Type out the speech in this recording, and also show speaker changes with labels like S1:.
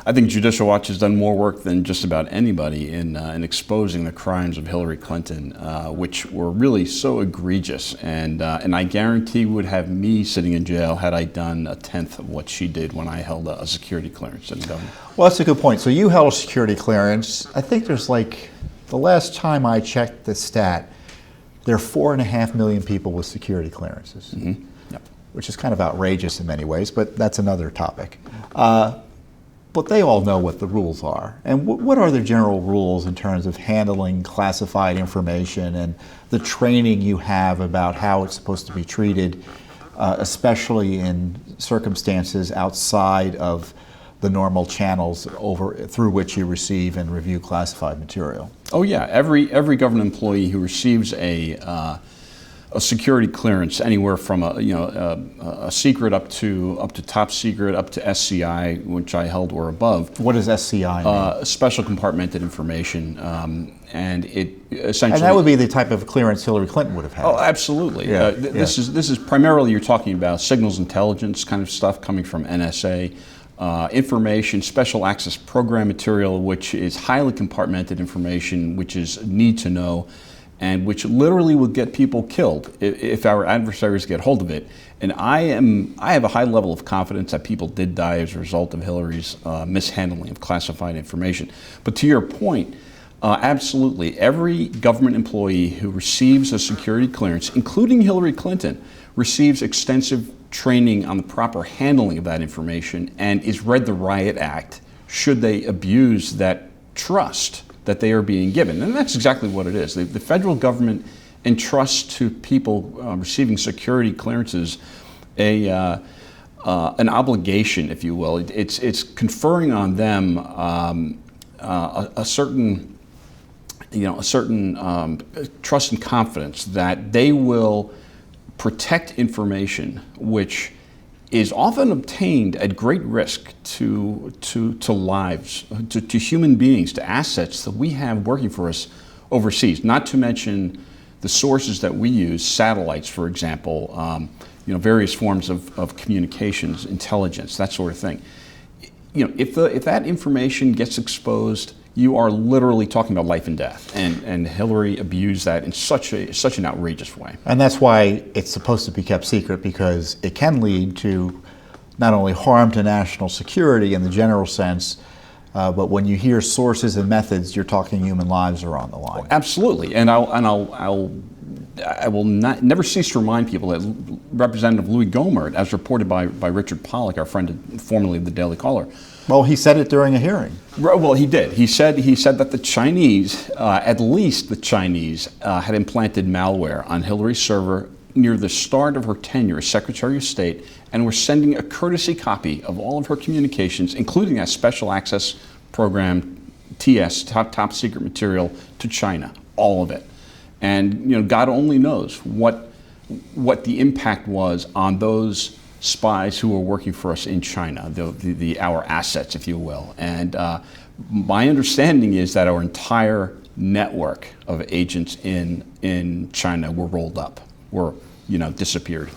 S1: I think Judicial Watch has done more work than just about anybody in exposing the crimes of Hillary Clinton, which were really so egregious, and I guarantee would have me sitting in jail had I done a tenth of what she did when I held a security clearance in government.
S2: Well, that's a good point. So you held a security clearance. I think there's like, the last time I checked the stat, there are 4.5 million people with security clearances,
S1: Mm-hmm. Yep.
S2: which is kind of outrageous in many ways, but that's another topic. But they all know what the rules are. And what are the general rules in terms of handling classified information and the training you have about how it's supposed to be treated, especially in circumstances outside of the normal channels through which you receive and review classified material?
S1: Oh yeah, every government employee who receives a security clearance, anywhere from a secret up to top secret, up to SCI, which I held or above.
S2: What does SCI mean?
S1: Special compartmented information, and it essentially.
S2: And that would be the type of clearance Hillary Clinton would have had.
S1: Oh, absolutely.
S2: Yeah,
S1: This is primarily, you're talking about signals intelligence kind of stuff coming from NSA. Information, special access program material, which is highly compartmented information, which is need to know, and which literally will get people killed if our adversaries get hold of it. And I have a high level of confidence that people did die as a result of Hillary's mishandling of classified information. But to your point, absolutely, every government employee who receives a security clearance, including Hillary Clinton, receives extensive training on the proper handling of that information and is read the Riot Act should they abuse that trust that they are being given. And that's exactly what it is. The federal government entrusts to people receiving security clearances an obligation, if you will. It's conferring on them a certain trust and confidence that they will protect information which is often obtained at great risk to lives, to human beings, to assets that we have working for us overseas. Not to mention the sources that we use, satellites, for example, various forms of communications, intelligence, that sort of thing. If that information gets exposed, you are literally talking about life and death, and Hillary abused that in such an outrageous way.
S2: And that's why it's supposed to be kept secret, because it can lead to not only harm to national security in the general sense, but when you hear sources and methods, you're talking human lives are on the line.
S1: Absolutely, and I will never cease to remind people that Representative Louis Gohmert, as reported by Richard Pollack, our friend formerly of the Daily Caller.
S2: Well, he said it during a hearing.
S1: Well, he did. He said that the Chinese, at least the Chinese, had implanted malware on Hillary's server near the start of her tenure as Secretary of State, and were sending a courtesy copy of all of her communications, including that special access program, TS, top secret material, to China, all of it. And God only knows what the impact was on those spies who were working for us in China, our assets, if you will. And my understanding is that our entire network of agents in China were rolled up, disappeared.